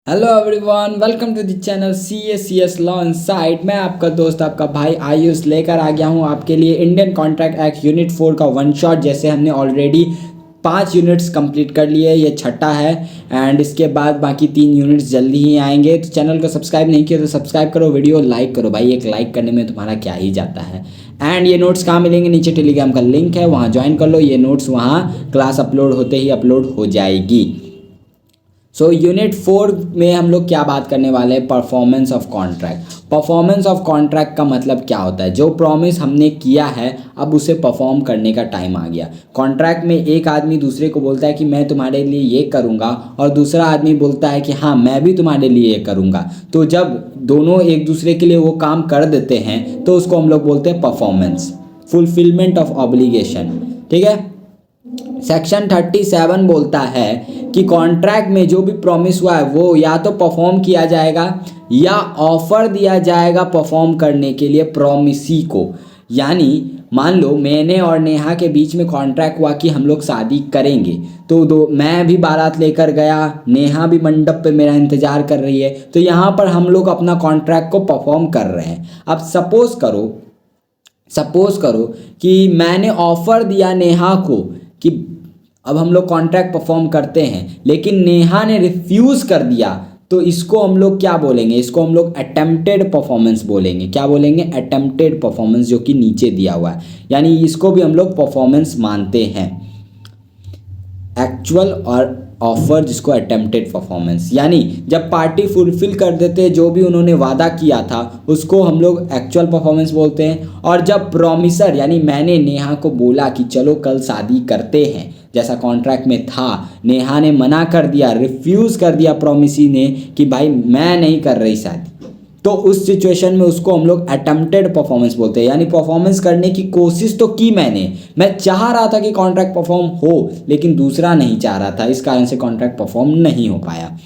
Hello everyone, welcome to the channel C S law insight. मैं आपका दोस्त आपका भाई आयुष लेकर आ गया हूँ आपके लिए इंडियन कॉन्ट्रैक्ट एक्ट यूनिट 4 का वन शॉट। जैसे हमने ऑलरेडी 5 यूनिट्स कंप्लीट कर लिए, ये छठा है एंड इसके बाद बाकी 3 यूनिट्स जल्दी ही आएंगे। तो चैनल को सब्सक्राइब नहीं किया तो सब्सक्राइब करो, वीडियो लाइक करो भाई, एक लाइक करने में तुम्हारा क्या ही जाता है। एंड ये नोट्स कहाँ मिलेंगे? नीचे टेलीग्राम का लिंक है, वहाँ ज्वाइन कर लो। ये नोट्स वहाँ क्लास अपलोड होते ही अपलोड हो जाएगी। यूनिट 4 में हम लोग क्या बात करने वाले हैं? Performance of contract. Performance of contract का मतलब क्या होता है? जो प्रॉमिस हमने किया है अब उसे परफॉर्म करने का टाइम आ गया। कॉन्ट्रैक्ट में एक आदमी दूसरे को बोलता है कि मैं तुम्हारे लिए ये करूँगा, और दूसरा आदमी बोलता है कि हाँ मैं भी तुम्हारे लिए ये करूँगा। तो जब दोनों एक दूसरे के लिए वो काम कर देते हैं तो उसको हम लोग बोलते हैं परफॉर्मेंस, फुलफिलमेंट ऑफ ऑब्लिगेशन। ठीक है। सेक्शन 37 बोलता है कि कॉन्ट्रैक्ट में जो भी प्रॉमिस हुआ है वो या तो परफॉर्म किया जाएगा या ऑफर दिया जाएगा परफॉर्म करने के लिए प्रॉमिसी को। यानी मान लो मैंने और नेहा के बीच में कॉन्ट्रैक्ट हुआ कि हम लोग शादी करेंगे, तो मैं भी बारात लेकर गया, नेहा भी मंडप पे मेरा इंतजार कर रही है, तो यहाँ पर हम लोग अपना कॉन्ट्रैक्ट को परफॉर्म कर रहे हैं। अब सपोज करो कि मैंने ऑफर दिया नेहा को कि अब हम लोग कॉन्ट्रैक्ट परफॉर्म करते हैं, लेकिन नेहा ने रिफ्यूज़ कर दिया, तो इसको हम लोग क्या बोलेंगे? इसको हम लोग अटेम्प्टेड परफॉर्मेंस बोलेंगे। क्या बोलेंगे? अटेम्प्टेड परफॉर्मेंस, जो कि नीचे दिया हुआ है। यानी इसको भी हम लोग परफॉर्मेंस मानते हैं। एक्चुअल और ऑफर, जिसको अटेम्प्टेड परफॉर्मेंस, यानी जब पार्टी फुलफिल कर देते जो भी उन्होंने वादा किया था उसको हम लोग एक्चुअल परफॉर्मेंस बोलते हैं। और जब प्रॉमिसर यानी मैंने नेहा को बोला कि चलो कल शादी करते हैं, जैसा कॉन्ट्रैक्ट में था, नेहा ने मना कर दिया, रिफ्यूज़ कर दिया प्रॉमिसी ने कि भाई मैं नहीं कर रही शादी, तो उस सिचुएशन में उसको हम लोग अटेम्प्टेड परफॉर्मेंस बोलते हैं। यानी परफॉर्मेंस करने की कोशिश तो की मैं चाह रहा था कि कॉन्ट्रैक्ट परफॉर्म हो, लेकिन दूसरा नहीं चाह रहा था, इस कारण से कॉन्ट्रैक्ट परफॉर्म नहीं हो पाया।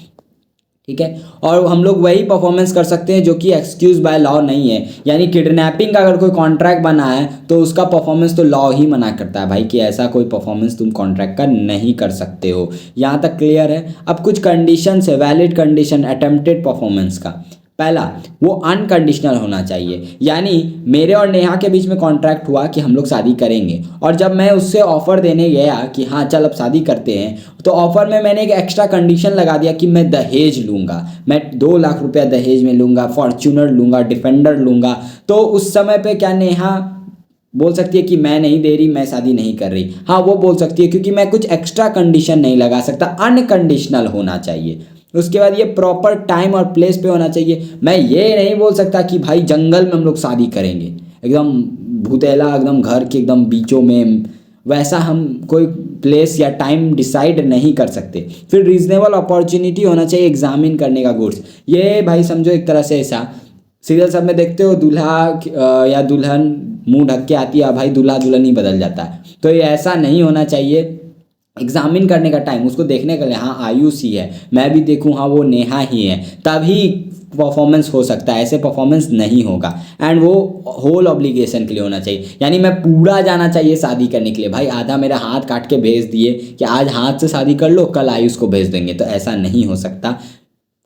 ठीक है। और हम लोग वही परफॉर्मेंस कर सकते हैं जो कि एक्सक्यूज बाय लॉ नहीं है। यानी किडनैपिंग का अगर कोई कॉन्ट्रैक्ट बना है तो उसका परफॉर्मेंस तो लॉ ही मना करता है भाई कि ऐसा कोई परफॉर्मेंस तुम कॉन्ट्रैक्ट का नहीं कर सकते हो। यहाँ तक क्लियर है? अब कुछ कंडीशन है, वैलिड कंडीशन अटेम्प्टेड परफॉर्मेंस का। पहला, वो अनकंडीशनल होना चाहिए। यानी मेरे और नेहा के बीच में कॉन्ट्रैक्ट हुआ कि हम लोग शादी करेंगे, और जब मैं उससे ऑफ़र देने गया कि हाँ चल अब शादी करते हैं, तो ऑफ़र में मैंने एक एक्स्ट्रा कंडीशन लगा दिया कि मैं दहेज लूँगा, मैं 2 लाख रुपया दहेज में लूँगा, फॉर्च्यूनर लूँगा, डिफेंडर लूँगा। तो उस समय पे क्या नेहा बोल सकती है कि मैं नहीं दे रही, मैं शादी नहीं कर रही? हाँ वो बोल सकती है, क्योंकि मैं कुछ एक्स्ट्रा कंडीशन नहीं लगा सकता। अनकंडीशनल होना चाहिए। उसके बाद ये प्रॉपर टाइम और प्लेस पे होना चाहिए। मैं ये नहीं बोल सकता कि भाई जंगल में हम लोग शादी करेंगे, एकदम भूतेला, एकदम घर के एकदम बीचों में, वैसा हम कोई प्लेस या टाइम डिसाइड नहीं कर सकते। फिर रीजनेबल अपॉर्चुनिटी होना चाहिए एग्जामिन करने का गुड्स। ये भाई समझो एक तरह से ऐसा, सीरियल सब में देखते हो दूल्हा या दुल्हन मुंह ढक के आती है, भाई दूल्हा दुल्हन ही बदल जाता है। तो ये ऐसा नहीं होना चाहिए। एग्जामिन करने का टाइम, उसको देखने के लिए हाँ आयुष ही है, मैं भी देखूँ हाँ वो नेहा ही है, तभी परफॉर्मेंस हो सकता है, ऐसे परफॉर्मेंस नहीं होगा। एंड वो होल ऑब्लिगेशन के लिए होना चाहिए। यानी मैं पूरा जाना चाहिए शादी करने के लिए। भाई आधा मेरा हाथ काट के भेज दिए कि आज हाथ से शादी कर लो, कल आयुष को भेज देंगे, तो ऐसा नहीं हो सकता।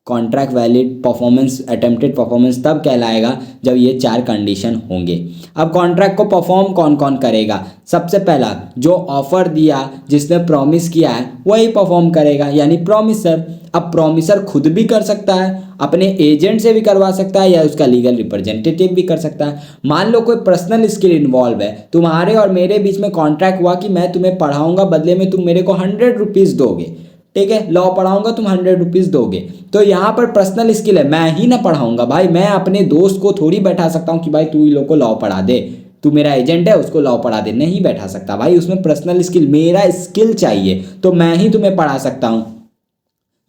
Contract valid performance attempted performance तब कहलाएगा जब ये 4 कंडीशन होंगे। अब कॉन्ट्रैक्ट को परफॉर्म कौन कौन करेगा? सबसे पहला, जो ऑफर दिया, जिसने प्रॉमिस किया है, वही परफॉर्म करेगा, यानी प्रॉमिसर। अब प्रॉमिसर खुद भी कर सकता है, अपने एजेंट से भी करवा सकता है, या उसका लीगल रिप्रेजेंटेटिव भी कर सकता है। मान लो कोई पर्सनल स्किल इन्वॉल्व है, तुम्हारे और मेरे बीच में कॉन्ट्रैक्ट हुआ कि मैं तुम्हें पढ़ाऊंगा, बदले में तुम मेरे को 100 रुपीज़ दोगे। ठीक है, लॉ पढ़ाऊंगा, तुम 100 रुपीज़ दोगे। तो यहाँ पर पर्सनल स्किल है, मैं ही ना पढ़ाऊंगा भाई, मैं अपने दोस्त को थोड़ी बैठा सकता हूँ कि भाई तू इन लोग को लॉ पढ़ा दे, तू मेरा एजेंट है उसको लॉ पढ़ा दे, नहीं बैठा सकता भाई। उसमें पर्सनल स्किल, मेरा स्किल चाहिए, तो मैं ही तुम्हें पढ़ा सकता हूँ।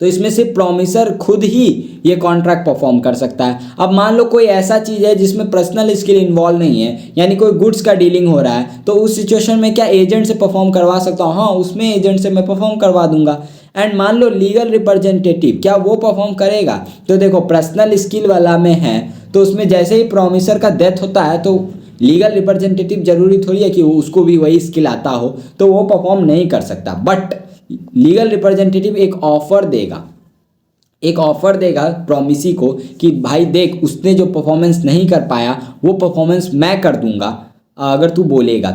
तो इसमें सिर्फ प्रॉमिसर खुद ही ये कॉन्ट्रैक्ट परफॉर्म कर सकता है। अब मान लो कोई ऐसा चीज़ है जिसमें पर्सनल स्किल इन्वॉल्व नहीं है, यानी कोई गुड्स का डीलिंग हो रहा है, तो उस सिचुएशन में क्या एजेंट से परफॉर्म करवा सकता हूँ? हाँ, उसमें एजेंट से मैं परफॉर्म करवा दूंगा। एंड मान लो लीगल रिप्रेजेंटेटिव, क्या वो परफॉर्म करेगा? तो देखो पर्सनल स्किल वाला में है, तो उसमें जैसे ही प्रॉमिसर का डेथ होता है तो लीगल रिप्रेजेंटेटिव जरूरी थोड़ी है कि उसको भी वही स्किल आता हो, तो वो परफॉर्म नहीं कर सकता। बट लीगल रिप्रेजेंटेटिव एक ऑफर देगा, एक ऑफर देगा प्रॉमिसी को कि भाई देख उसने जो परफॉर्मेंस नहीं कर पाया वो परफॉर्मेंस मैं कर दूंगा अगर तू बोलेगा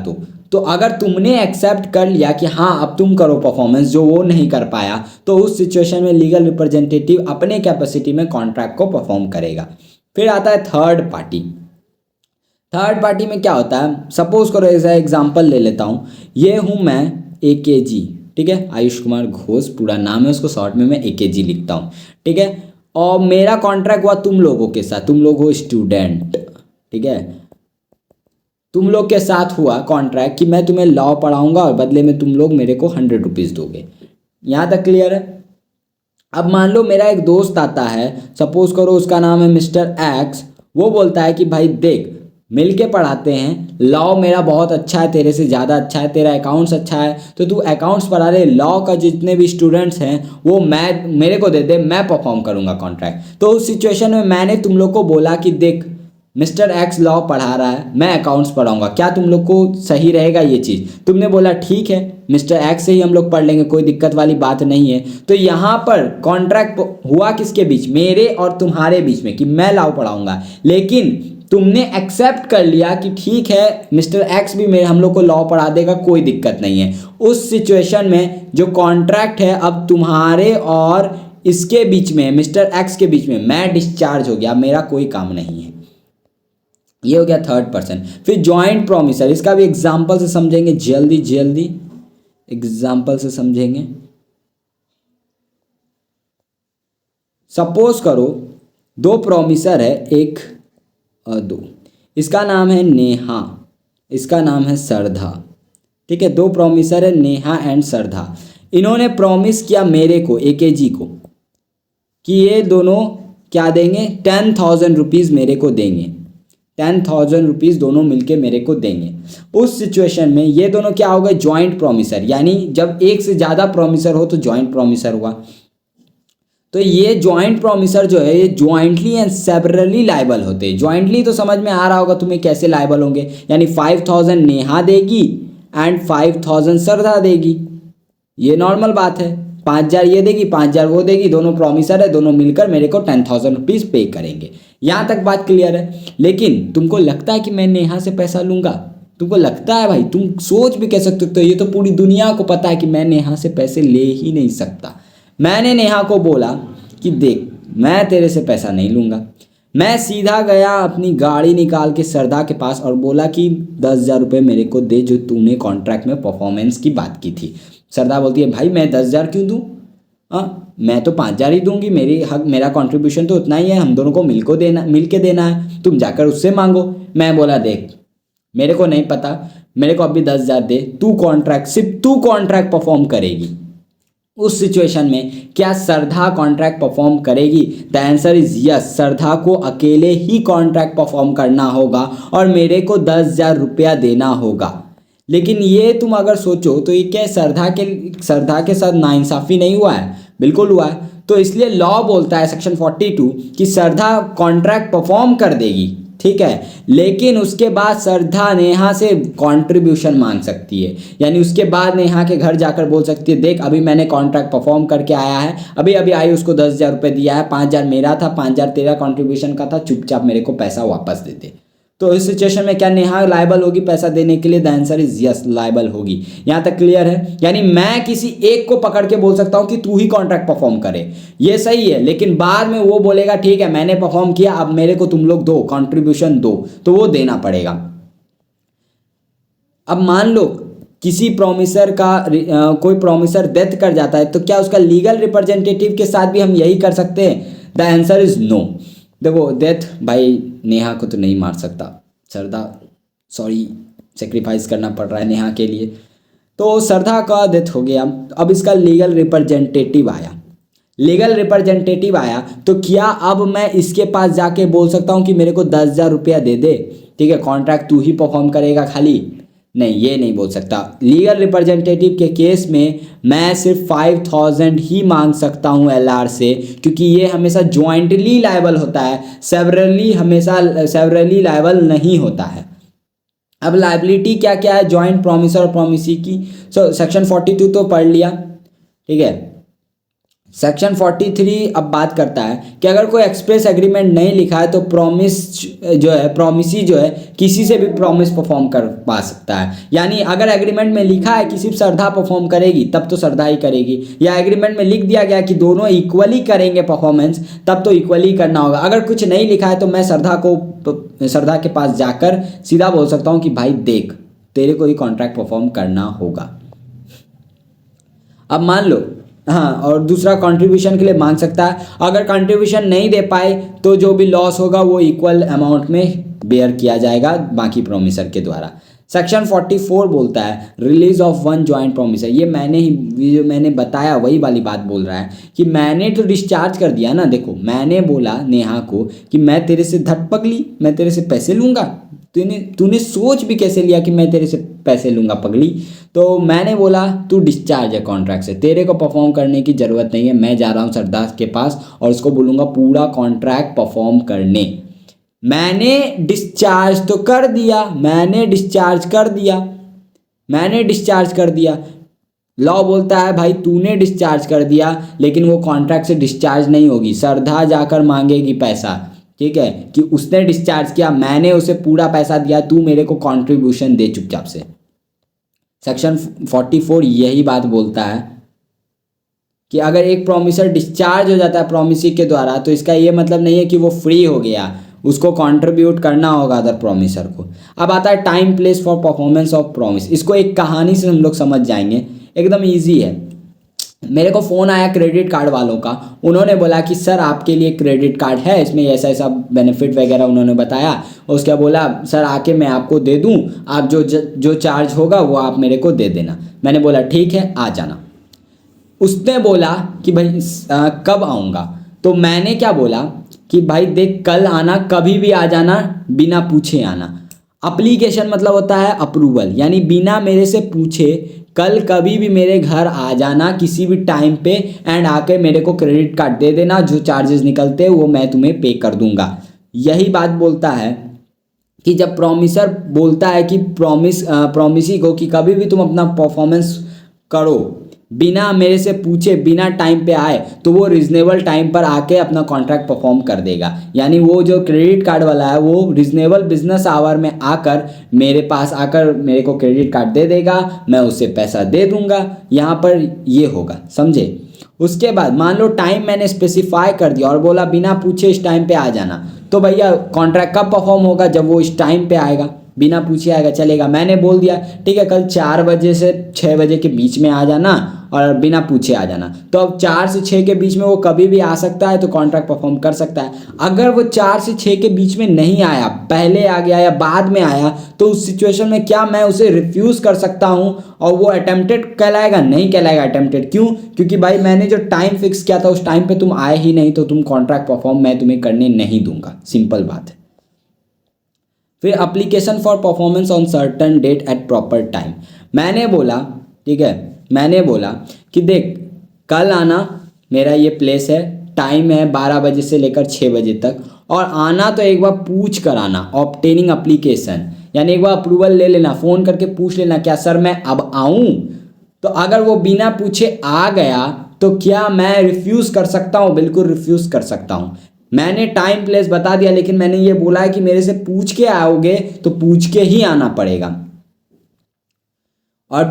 तो अगर तुमने एक्सेप्ट कर लिया कि हाँ अब तुम करो परफॉर्मेंस जो वो नहीं कर पाया, तो उस सिचुएशन में लीगल रिप्रेजेंटेटिव अपने कैपेसिटी में कॉन्ट्रैक्ट को परफॉर्म करेगा। फिर आता है थर्ड पार्टी। थर्ड पार्टी में क्या होता है, सपोज करो ऐसा एग्जांपल ले लेता हूँ, ये हूँ मैं AKG, ठीक है, आयुष कुमार घोष पूरा नाम है, उसको शॉर्ट में मैं AKG लिखता हूँ, ठीक है। और मेरा कॉन्ट्रैक्ट हुआ तुम लोगों के साथ, तुम लोग हो स्टूडेंट, ठीक है, तुम लोग के साथ हुआ कॉन्ट्रैक्ट कि मैं तुम्हें लॉ पढ़ाऊंगा और बदले में तुम लोग मेरे को 100 रुपीज़ दोगे। यहाँ तक क्लियर है। अब मान लो मेरा एक दोस्त आता है, सपोज करो उसका नाम है मिस्टर एक्स, वो बोलता है कि भाई देख मिल के पढ़ाते हैं, लॉ मेरा बहुत अच्छा है, तेरे से ज़्यादा अच्छा है, तेरा अकाउंट्स अच्छा है तो तू अकाउंट्स पढ़ा ले, लॉ का जितने भी स्टूडेंट्स हैं वो मैं मेरे को दे दे, मैं परफॉर्म करूँगा कॉन्ट्रैक्ट। तो उस सिचुएशन में मैंने तुम लोग को बोला कि देख मिस्टर एक्स लॉ पढ़ा रहा है, मैं अकाउंट्स पढ़ाऊंगा, क्या तुम लोग को सही रहेगा ये चीज़? तुमने बोला ठीक है मिस्टर एक्स से ही हम लोग पढ़ लेंगे, कोई दिक्कत वाली बात नहीं है। तो यहाँ पर कॉन्ट्रैक्ट हुआ किसके बीच, मेरे और तुम्हारे बीच में, कि मैं लॉ पढ़ाऊंगा, लेकिन तुमने एक्सेप्ट कर लिया कि ठीक है मिस्टर एक्स भी मेरे हम लोग को लॉ पढ़ा देगा, कोई दिक्कत नहीं है। उस सिचुएशन में जो कॉन्ट्रैक्ट है अब तुम्हारे और इसके बीच में, मिस्टर एक्स के बीच में, मैं डिस्चार्ज हो गया, मेरा कोई काम नहीं है। ये हो गया थर्ड पर्सन। फिर जॉइंट प्रोमिसर, इसका भी एग्जाम्पल से समझेंगे, जल्दी जल्दी एग्जाम्पल से समझेंगे। सपोज करो दो प्रोमिसर है, एक और दो, इसका नाम है नेहा, इसका नाम है श्रद्धा, ठीक है, दो प्रोमिसर है नेहा एंड श्रद्धा। इन्होंने प्रॉमिस किया मेरे को, AKG को, कि ये दोनों क्या देंगे, 10,000 रुपीज़ मेरे को देंगे, 10,000 रुपीज़ दोनों मिलके मेरे को देंगे। उस सिचुएशन में ये दोनों क्या हो गए, जॉइंट प्रोमिसर, यानी जब एक से ज़्यादा प्रोमिसर हो तो जॉइंट प्रोमिसर हुआ। तो ये जॉइंट प्रोमिसर जो है ये जॉइंटली एंड सेवरली लायबल होते हैं। जॉइंटली तो समझ में आ रहा होगा तुम्हें कैसे लायबल होंगे, यानी 5,000 नेहा देगी एंड 5,000 श्रद्धा देगी, ये नॉर्मल बात है। 5,000 ये देगी, 5,000 वो देगी, दोनों प्रोमिसर है, दोनों मिलकर मेरे को 10,000 रुपीज़ पे करेंगे। यहाँ तक बात क्लियर है। लेकिन तुमको लगता है कि मैं नेहा से पैसा लूँगा? तुमको लगता है भाई, तुम सोच भी कह सकते हो, तो ये तो पूरी दुनिया को पता है कि मैं नेहा से पैसे ले ही नहीं सकता। मैंने नेहा को बोला कि देख मैं तेरे से पैसा नहीं लूँगा। मैं सीधा गया अपनी गाड़ी निकाल के श्रद्धा के पास और बोला कि 10,000 रुपये मेरे को दे, जो तूने कॉन्ट्रैक्ट में परफॉर्मेंस की बात की थी। श्रद्धा बोलती है भाई मैं 10,000 क्यों दूँ, मैं तो 5,000 ही दूंगी, मेरी हक, मेरा कंट्रीब्यूशन तो उतना ही है, हम दोनों को मिल के देना है, तुम जाकर उससे मांगो। मैं बोला देख मेरे को नहीं पता, मेरे को अभी 10,000 दे, तू कॉन्ट्रैक्ट, सिर्फ तू कॉन्ट्रैक्ट परफॉर्म करेगी। उस सिचुएशन में क्या श्रद्धा कॉन्ट्रैक्ट परफॉर्म करेगी? द आंसर इज यस, श्रद्धा को अकेले ही कॉन्ट्रैक्ट परफॉर्म करना होगा और मेरे को 10,000 रुपया देना होगा। लेकिन ये तुम अगर सोचो तो ये क्या श्रद्धा के साथ नाइंसाफ़ी नहीं हुआ है? बिल्कुल हुआ है। तो इसलिए लॉ बोलता है सेक्शन 42 कि श्रद्धा कॉन्ट्रैक्ट परफॉर्म कर देगी, ठीक है, लेकिन उसके बाद श्रद्धा नेहा से कंट्रीब्यूशन मांग सकती है, यानी उसके बाद नेहा के घर जाकर बोल सकती है देख अभी मैंने कॉन्ट्रैक्ट परफॉर्म करके आया है, अभी अभी आई उसको 10,000 रुपये दिया है, 5,000 मेरा था, 5,000 तेरा कंट्रीब्यूशन का था, चुपचाप मेरे को पैसा वापस दे दे। तो इस सिचुएशन में क्या नेहा लायबल होगी पैसा देने के लिए? The answer is yes, liable होगी। यहाँ तक क्लियर है? यानी मैं किसी एक को पकड़ के बोल सकता हूँ कि तू ही कॉन्ट्रैक्ट परफॉर्म करे, ये सही है, लेकिन बाद में वो बोलेगा ठीक है मैंने परफॉर्म किया, अब मेरे को तुम लोग दो कंट्रीब्यूशन दो, तो वो देना पड़ेगा। अब मान लो किसी प्रोमिसर का कोई प्रोमिसर डेथ कर जाता है, तो क्या उसका लीगल रिप्रेजेंटेटिव के साथ भी हम यही कर सकते हैं? The answer is no. देखो डेथ, भाई नेहा को तो नहीं मार सकता, श्रद्धा सॉरी सेक्रीफाइस करना पड़ रहा है नेहा के लिए, तो श्रद्धा का डेथ हो गया। अब इसका लीगल रिप्रेजेंटेटिव आया, तो क्या अब मैं इसके पास जाके बोल सकता हूँ कि मेरे को 10,000 रुपया दे दे, ठीक है, कॉन्ट्रैक्ट तू ही परफॉर्म करेगा खाली? नहीं, ये नहीं बोल सकता। लीगल रिप्रेजेंटेटिव के केस में मैं सिर्फ 5,000 ही मांग सकता हूँ LR से, क्योंकि ये हमेशा जॉइंटली लायबल होता है, सेवरली लायबल नहीं होता है। अब लायबिलिटी क्या क्या है जॉइंट प्रोमिसर और प्रोमिसी की? सेक्शन 42 तो पढ़ लिया, ठीक है। सेक्शन 43 अब बात करता है कि अगर कोई एक्सप्रेस एग्रीमेंट नहीं लिखा है तो प्रॉमिसी जो है किसी से भी प्रॉमिस परफॉर्म कर पा सकता है। यानी अगर एग्रीमेंट में लिखा है कि सिर्फ श्रद्धा परफॉर्म करेगी तब तो श्रद्धा ही करेगी, या एग्रीमेंट में लिख दिया गया कि दोनों इक्वली करेंगे परफॉर्मेंस तब तो इक्वली करना होगा। अगर कुछ नहीं लिखा है तो मैं श्रद्धा के पास जाकर सीधा बोल सकता हूँ कि भाई देख तेरे को ही कॉन्ट्रैक्ट परफॉर्म करना होगा। अब मान लो हाँ, और दूसरा कंट्रीब्यूशन के लिए मांग सकता है। अगर कंट्रीब्यूशन नहीं दे पाए तो जो भी लॉस होगा वो इक्वल अमाउंट में बेयर किया जाएगा बाकी प्रोमिसर के द्वारा। सेक्शन 44 बोलता है release of one joint promisor. ये मैंने बताया वही वाली बात बोल रहा है कि मैंने तो डिस्चार्ज कर दिया ना। देखो मैंने बोला नेहा को कि मैं तेरे से धट पगली, मैं तेरे से पैसे लूँगा। तूने सोच भी कैसे लिया कि मैं तेरे से पैसे लूँगा पगली? तो मैंने बोला तू डिस्चार्ज है कॉन्ट्रैक्ट से, तेरे को परफॉर्म करने की ज़रूरत नहीं है। मैं जा रहा हूँ श्रद्धा के पास और उसको बोलूँगा पूरा कॉन्ट्रैक्ट परफॉर्म करने। मैंने डिस्चार्ज तो कर दिया, मैंने डिस्चार्ज कर दिया। लॉ बोलता है भाई तूने डिस्चार्ज कर दिया लेकिन वो कॉन्ट्रैक्ट से डिस्चार्ज नहीं होगी, श्रद्धा जाकर मांगेगी पैसा। ठीक है कि उसने डिस्चार्ज किया, मैंने उसे पूरा पैसा दिया, तू मेरे को कंट्रीब्यूशन दे चुपचाप से। सेक्शन 44 यही बात बोलता है कि अगर एक प्रोमिसर डिस्चार्ज हो जाता है प्रोमिसी के द्वारा तो इसका ये मतलब नहीं है कि वो फ्री हो गया, उसको कंट्रीब्यूट करना होगा अदर प्रोमिसर को। अब आता है time place for performance of promise. इसको एक कहानी से हम लोग समझ जाएंगे, एकदम ईजी है। मेरे को फ़ोन आया क्रेडिट कार्ड वालों का, उन्होंने बोला कि सर आपके लिए क्रेडिट कार्ड है, इसमें ऐसा ऐसा बेनिफिट वगैरह उन्होंने बताया। उसके बोला सर आके मैं आपको दे दूं, आप जो चार्ज होगा वो आप मेरे को दे देना। मैंने बोला ठीक है आ जाना। उसने बोला कि भाई कब आऊँगा? तो मैंने क्या बोला कि भाई देख कल आना, कभी भी आ जाना, बिना पूछे आना। अप्लीकेशन मतलब होता है अप्रूवल, यानी बिना मेरे से पूछे कल कभी भी मेरे घर आ जाना किसी भी टाइम पे एंड आके मेरे को क्रेडिट कार्ड दे देना, जो चार्जेस निकलते हैं वो मैं तुम्हें पे कर दूंगा। यही बात बोलता है कि जब प्रॉमिसर बोलता है कि प्रॉमिसी को कि कभी भी तुम अपना परफॉर्मेंस करो बिना मेरे से पूछे, बिना टाइम पे आए, तो वो रिजनेबल टाइम पर आके अपना कॉन्ट्रैक्ट परफॉर्म कर देगा। यानी वो जो क्रेडिट कार्ड वाला है वो रिजनेबल बिजनेस आवर में आकर मेरे पास आकर मेरे को क्रेडिट कार्ड दे देगा, मैं उसे पैसा दे दूंगा। यहाँ पर ये होगा, समझे? उसके बाद मान लो टाइम मैंने स्पेसिफाई कर दिया और बोला बिना पूछे इस टाइम पे आ जाना, तो भैया कॉन्ट्रैक्ट कब परफॉर्म होगा? जब वो इस टाइम पे आएगा, बिना पूछे आएगा, चलेगा। मैंने बोल दिया ठीक है कल 4 बजे से 6 बजे के बीच में आ जाना और बिना पूछे आ जाना, तो अब 4 से 6 के बीच में वो कभी भी आ सकता है तो कॉन्ट्रैक्ट परफॉर्म कर सकता है। अगर वो 4 से 6 के बीच में नहीं आया, पहले आ गया या बाद में आया, तो उस सिचुएशन में क्या मैं उसे रिफ्यूज़ कर सकता हूँ और वो अटेम्प्टेड कहलाएगा? नहीं कहलाएगा अटेम्प्टेड। क्यों? क्योंकि भाई मैंने जो टाइम फिक्स किया था उस टाइम पर तुम आए ही नहीं, तो तुम कॉन्ट्रैक्ट परफॉर्म मैं तुम्हें करने नहीं दूंगा, सिंपल बात है। फिर application for performance on certain date at proper time. मैंने बोला ठीक है, मैंने बोला कि देख कल आना, मेरा ये प्लेस है, टाइम है 12 बजे से लेकर 6 बजे तक, और आना तो एक बार पूछ कर आना, ऑब्टेनिंग अप्लीकेशन, यानी एक बार अप्रूवल ले लेना, फ़ोन करके पूछ लेना क्या सर मैं अब आऊँ? तो अगर वो बिना पूछे आ गया तो क्या मैं रिफ्यूज़ कर सकता हूँ? बिल्कुल रिफ्यूज़ कर सकता हूँ। मैंने टाइम प्लेस बता दिया, लेकिन मैंने ये बोला है कि मेरे से पूछ के आओगे तो पूछ के ही आना पड़ेगा। और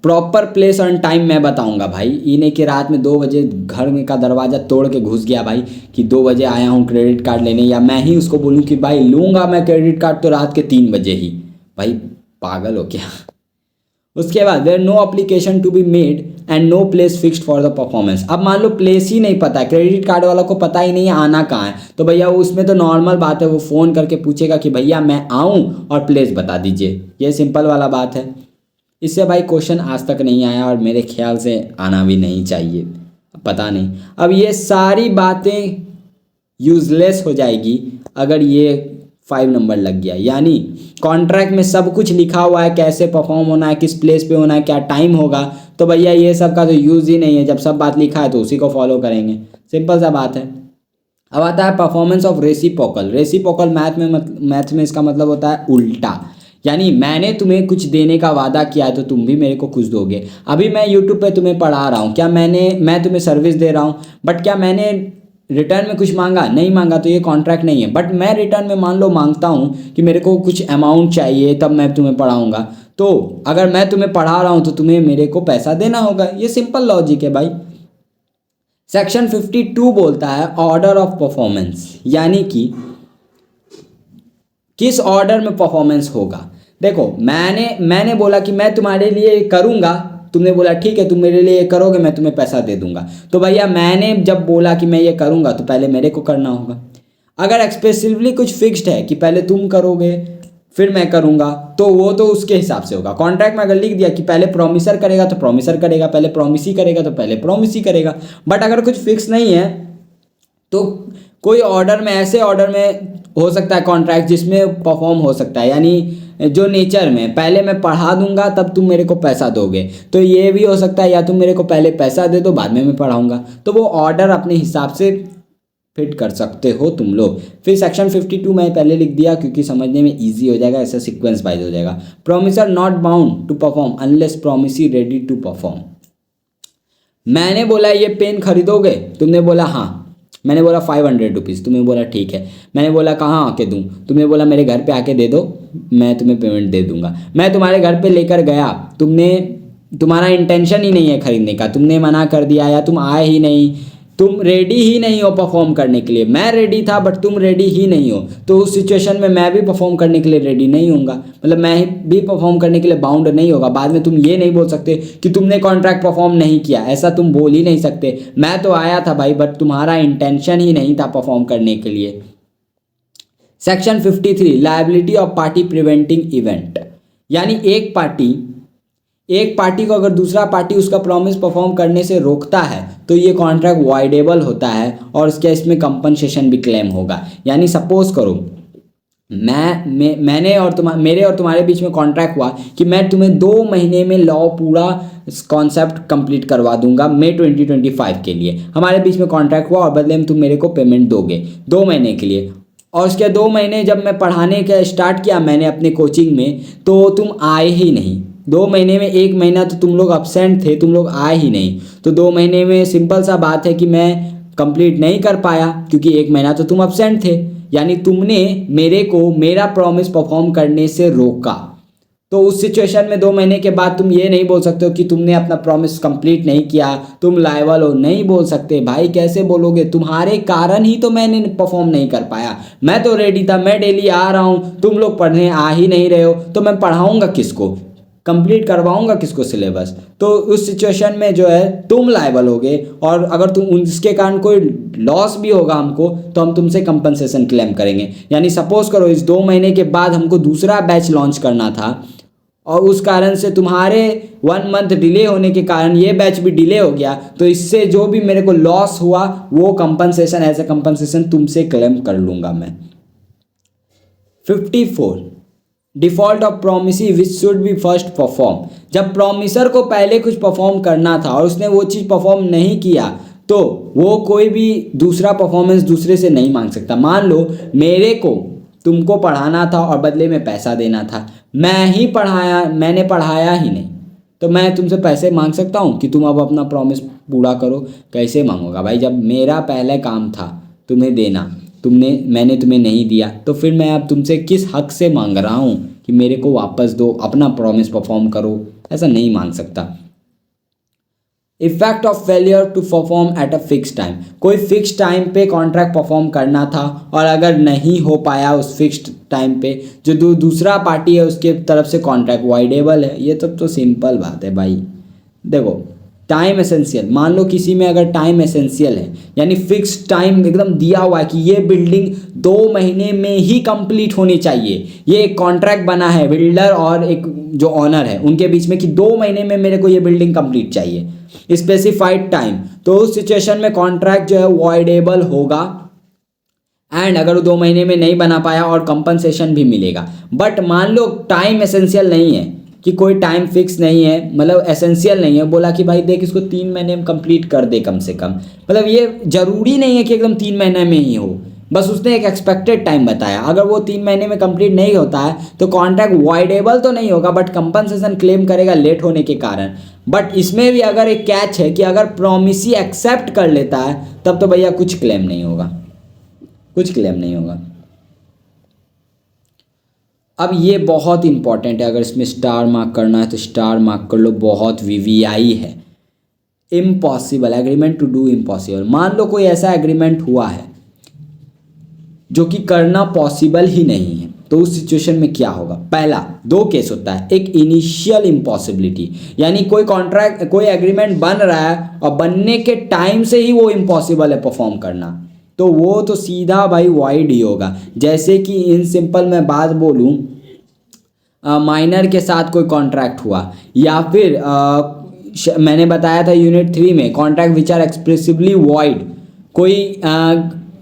प्रॉपर प्लेस और टाइम मैं बताऊंगा भाई, ये नहीं कि रात में 2 बजे घर में का दरवाज़ा तोड़ के घुस गया भाई कि 2 बजे आया हूँ क्रेडिट कार्ड लेने, या मैं ही उसको बोलूँ कि भाई लूँगा मैं क्रेडिट कार्ड तो रात के 3 बजे ही। भाई पागल हो क्या? उसके बाद there no application to be made and no place fixed for the performance. अब मान लो प्लेस ही नहीं पता है, क्रेडिट कार्ड वाला को पता ही नहीं है आना कहाँ है, तो भैया उसमें तो नॉर्मल बात है, वो फ़ोन करके पूछेगा कि भैया मैं आऊँ और प्लेस बता दीजिए। ये सिंपल वाला बात है। इससे भाई क्वेश्चन आज तक नहीं आया और मेरे ख्याल से आना भी नहीं चाहिए, पता नहीं। अब ये सारी बातें यूज़लेस हो जाएगी अगर ये 5 नंबर लग गया, यानी कॉन्ट्रैक्ट में सब कुछ लिखा हुआ है, कैसे परफॉर्म होना है, किस प्लेस पे होना है, क्या टाइम होगा, तो भैया ये सब का तो यूज़ ही नहीं है। जब सब बात लिखा है तो उसी को फॉलो करेंगे, सिंपल सा बात है। अब आता है performance of reciprocal. Reciprocal math में इसका मतलब होता है उल्टा, यानी मैंने तुम्हें कुछ देने का वादा किया है तो तुम भी मेरे को कुछ दोगे। अभी मैं यूट्यूब पे तुम्हें पढ़ा रहा हूँ, क्या मैं तुम्हें सर्विस दे रहा हूँ, बट क्या मैंने रिटर्न में कुछ मांगा? नहीं मांगा, तो ये कॉन्ट्रैक्ट नहीं है। बट मैं रिटर्न में मान लो मांगता हूँ कि मेरे को कुछ अमाउंट चाहिए तब मैं तुम्हें पढ़ाऊँगा, तो अगर मैं तुम्हें पढ़ा रहा हूँ तो तुम्हें मेरे को पैसा देना होगा। ये सिंपल लॉजिक है भाई। सेक्शन 52 बोलता है ऑर्डर ऑफ परफॉर्मेंस, यानी कि किस ऑर्डर में परफॉर्मेंस होगा। देखो मैंने बोला कि मैं तुम्हारे लिए करूँगा, तुमने बोला ठीक है तुम मेरे लिए करोगे, मैं तुम्हें पैसा दे दूंगा। तो भैया मैंने जब बोला कि मैं ये करूँगा तो पहले मेरे को करना होगा। अगर एक्सप्रेसिवली कुछ फिक्स्ड है कि पहले तुम करोगे फिर मैं करूँगा, तो वो तो उसके हिसाब से होगा। कॉन्ट्रैक्ट में अगर लिख दिया कि पहले प्रॉमिसर करेगा तो प्रॉमिसर करेगा, पहले प्रॉमिस ही करेगा तो पहले प्रॉमिस ही करेगा। बट अगर कुछ फिक्स नहीं है तो कोई ऑर्डर में, ऐसे ऑर्डर में हो सकता है कॉन्ट्रैक्ट जिसमें परफॉर्म हो सकता है, यानी जो नेचर में पहले मैं पढ़ा दूंगा तब तुम मेरे को पैसा दोगे, तो ये भी हो सकता है या तुम मेरे को पहले पैसा दे दो बाद में मैं पढ़ाऊंगा। तो वो ऑर्डर अपने हिसाब से फिट कर सकते हो तुम लोग। फिर सेक्शन 52 मैं पहले लिख दिया क्योंकि समझने में ईजी हो जाएगा, ऐसा सीक्वेंस वाइज हो जाएगा। Promisor not bound to perform unless promisee ready to perform. मैंने बोला ये पेन खरीदोगे, तुमने बोला हाँ, मैंने बोला 500 रुपीज़, तुमने बोला ठीक है। मैंने बोला कहाँ आके दूँ, तुमने बोला मेरे घर पे आके दे दो, मैं तुम्हें पेमेंट दे दूंगा। मैं तुम्हारे घर पे लेकर गया, तुम्हारा इंटेंशन ही नहीं है खरीदने का, तुमने मना कर दिया या तुम आए ही नहीं, तुम रेडी ही नहीं हो परफॉर्म करने के लिए। मैं रेडी था बट तुम रेडी ही नहीं हो, तो उस सिचुएशन में मैं भी परफॉर्म करने के लिए रेडी नहीं होऊंगा, मतलब मैं भी परफॉर्म करने के लिए बाउंड नहीं होगा। बाद में तुम ये नहीं बोल सकते कि तुमने कॉन्ट्रैक्ट परफॉर्म नहीं किया, ऐसा तुम बोल ही नहीं सकते। मैं तो आया था भाई बट तुम्हारा इंटेंशन ही नहीं था परफॉर्म करने के लिए। Section 53 liability of party preventing event, यानी एक पार्टी को अगर दूसरा पार्टी उसका प्रॉमिस परफॉर्म करने से रोकता है तो ये कॉन्ट्रैक्ट वॉइडेबल होता है और उसके इसमें कंपनसेशन भी क्लेम होगा। यानी सपोज करो मैंने और मेरे और तुम्हारे बीच में कॉन्ट्रैक्ट हुआ कि मैं तुम्हें 2 महीने में लॉ पूरा कॉन्सेप्ट कंप्लीट करवा दूंगा मई 2025 के लिए। हमारे बीच में कॉन्ट्रैक्ट हुआ और बदले में तुम मेरे को पेमेंट दोगे 2 महीने के लिए। और उसके 2 महीने जब मैं पढ़ाने का स्टार्ट किया मैंने अपने कोचिंग में, तो तुम आए ही नहीं। 2 महीने में 1 महीना तो तुम लोग अब्सेंट थे, तुम लोग आए ही नहीं। तो 2 महीने में सिंपल सा बात है कि मैं कंप्लीट नहीं कर पाया क्योंकि 1 महीना तो तुम अब्सेंट थे, यानी तुमने मेरे को मेरा प्रॉमिस परफॉर्म करने से रोका। तो उस सिचुएशन में 2 महीने के बाद तुम ये नहीं बोल सकते हो कि तुमने अपना प्रॉमिस कंप्लीट नहीं किया, तुम लायबल हो, नहीं बोल सकते भाई। कैसे बोलोगे? तुम्हारे कारण ही तो मैंने परफॉर्म नहीं कर पाया। मैं तो रेडी था, मैं डेली आ रहा हूँ, तुम लोग पढ़ने आ ही नहीं रहे हो, तो मैं पढ़ाऊँगा किसको, कंप्लीट करवाऊंगा किसको सिलेबस? तो उस सिचुएशन में जो है तुम लायबल होगे, और अगर तुम उसके कारण कोई लॉस भी होगा हमको तो हम तुमसे कंपनसेशन क्लेम करेंगे। यानी सपोज करो इस 2 महीने के बाद हमको दूसरा बैच लॉन्च करना था और उस कारण से तुम्हारे 1 मंथ डिले होने के कारण ये बैच भी डिले हो गया, तो इससे जो भी मेरे को लॉस हुआ वो कंपनसेशन एज ए कंपनसेशन तुमसे क्लेम कर लूँगा मैं। 54 default of promisee which should be first perform. जब प्रोमिसर को पहले कुछ परफॉर्म करना था और उसने वो चीज़ परफॉर्म नहीं किया तो वो कोई भी दूसरा परफॉर्मेंस दूसरे से नहीं मांग सकता। मान लो मेरे को तुमको पढ़ाना था और बदले में पैसा देना था, मैंने पढ़ाया ही नहीं, तो मैं तुमसे पैसे मांग सकता हूँ कि तुम अब अपना प्रॉमिस पूरा करो? कैसे मांगूंगा भाई? जब मेरा पहले काम था तुम्हें देना, मैंने तुम्हें नहीं दिया, तो फिर मैं अब तुमसे किस हक से मांग रहा हूँ कि मेरे को वापस दो, अपना प्रॉमिस परफॉर्म करो? ऐसा नहीं मांग सकता। Effect of failure to perform at a fix time. कोई फिक्स टाइम पे कॉन्ट्रैक्ट परफॉर्म करना था और अगर नहीं हो पाया उस फिक्स्ड टाइम पे, जो दूसरा पार्टी है उसके तरफ से कॉन्ट्रैक्ट वाइडेबल है। ये तो सिंपल बात है भाई। देखो टाइम एसेंशियल, मान लो किसी में अगर टाइम एसेंशियल है यानी फिक्स टाइम एकदम दिया हुआ है कि ये बिल्डिंग 2 महीने में ही कंप्लीट होनी चाहिए, ये एक कॉन्ट्रैक्ट बना है बिल्डर और एक जो ऑनर है उनके बीच में कि 2 महीने में मेरे को ये बिल्डिंग कंप्लीट चाहिए, स्पेसिफाइड टाइम, तो उस सिचुएशन में कॉन्ट्रैक्ट जो है वॉइडेबल होगा। एंड अगर 2 महीने में नहीं बना पाया और कंपनसेशन भी मिलेगा। बट मान लो टाइम एसेंशियल नहीं है, कि कोई टाइम फिक्स नहीं है, मतलब एसेंशियल नहीं है, बोला कि भाई देख इसको 3 महीने में कंप्लीट कर दे कम से कम, मतलब ये जरूरी नहीं है कि एकदम 3 महीने में ही हो, बस उसने एक एक्सपेक्टेड टाइम बताया। अगर वो 3 महीने में कंप्लीट नहीं होता है तो कॉन्ट्रैक्ट वॉइडेबल तो नहीं होगा, बट कंपनसेशन क्लेम करेगा लेट होने के कारण। बट इसमें भी अगर एक कैच है कि अगर प्रॉमिसी एक्सेप्ट कर लेता है तब तो भैया कुछ क्लेम नहीं होगा, कुछ क्लेम नहीं होगा। अब ये बहुत इंपॉर्टेंट है, अगर इसमें स्टार मार्क करना है तो स्टार मार्क कर लो, बहुत वीवीआई है। Impossible, agreement to do impossible. मान लो कोई ऐसा एग्रीमेंट हुआ है जो कि करना पॉसिबल ही नहीं है, तो उस सिचुएशन में क्या होगा? पहला 2 केस होता है, एक इनिशियल इम्पॉसिबिलिटी, यानी कोई कॉन्ट्रैक्ट कोई एग्रीमेंट बन रहा है और बनने के टाइम से ही वो इम्पॉसिबल है परफॉर्म करना, तो वो तो सीधा भाई वाइड ही होगा। जैसे कि इन सिंपल मैं बात बोलूँ, माइनर के साथ कोई कॉन्ट्रैक्ट हुआ, या फिर मैंने बताया था यूनिट 3 में contract which are expressively void, कोई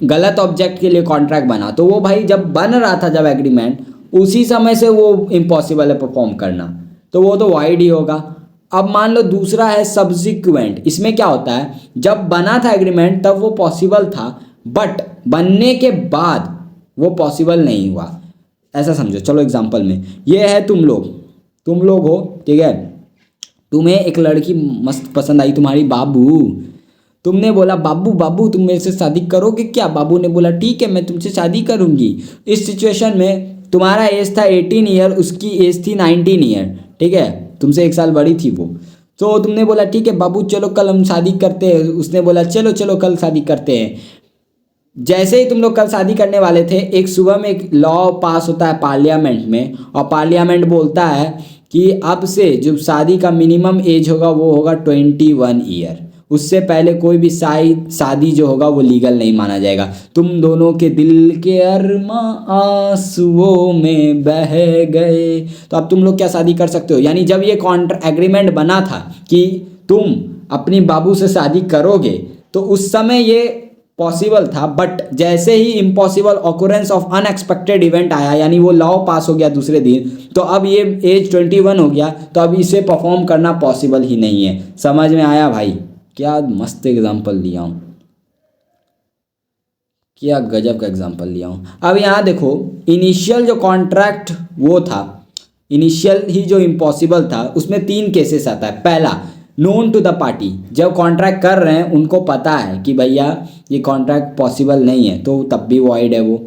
गलत ऑब्जेक्ट के लिए कॉन्ट्रैक्ट बना, तो वो भाई जब बन रहा था जब एग्रीमेंट, उसी समय से वो इम्पॉसिबल है परफॉर्म करना, तो वो तो वाइड ही होगा। अब मान लो दूसरा है सब्सिक्वेंट। इसमें क्या होता है, जब बना था एग्रीमेंट तब वो पॉसिबल था, बट बनने के बाद वो पॉसिबल नहीं हुआ, ऐसा समझो। चलो एग्जांपल में ये है, तुम लोग हो, ठीक है, तुम्हें एक लड़की मस्त पसंद आई, तुम्हारी बाबू, तुमने बोला बाबू बाबू तुम मेरे से शादी करोगे क्या? बाबू ने बोला ठीक है मैं तुमसे शादी करूंगी। इस सिचुएशन में तुम्हारा एज था 18 ईयर, उसकी एज थी 19 ईयर, ठीक है, तुमसे 1 साल बड़ी थी वो। तो तुमने बोला ठीक है बाबू चलो कल हम शादी करते हैं। उसने बोला चलो चलो कल शादी करते हैं। जैसे ही तुम लोग कल शादी करने वाले थे, एक सुबह में एक लॉ पास होता है पार्लियामेंट में, और पार्लियामेंट बोलता है कि अब से जो शादी का मिनिमम एज होगा वो होगा 21 ईयर। उससे पहले कोई भी शादी जो होगा वो लीगल नहीं माना जाएगा। तुम दोनों के दिल के अरमा आंसुओं में बह गए, तो अब तुम लोग क्या शादी कर सकते हो? यानी जब ये कॉन्ट्रैक्ट एग्रीमेंट बना था कि तुम अपनी बाबू से शादी करोगे, तो उस समय ये पॉसिबल था, बट जैसे ही impossible occurrence of unexpected event आया, यानी वो लॉ पास हो गया दूसरे दिन, तो अब ये एज 21 हो गया, तो अब इसे परफॉर्म करना पॉसिबल ही नहीं है। समझ में आया भाई? क्या मस्त एग्जाम्पल लिया हूँ, क्या गजब का एग्जाम्पल लिया हूँ। अब यहाँ देखो, इनिशियल जो कॉन्ट्रैक्ट वो था, इनिशियल ही जो इम्पॉसिबल था, उसमें 3 केसेस आता है। पहला नोन टू द पार्टी, जब कॉन्ट्रैक्ट कर रहे हैं उनको पता है कि भैया ये कॉन्ट्रैक्ट पॉसिबल नहीं है, तो तब भी वॉइड है वो।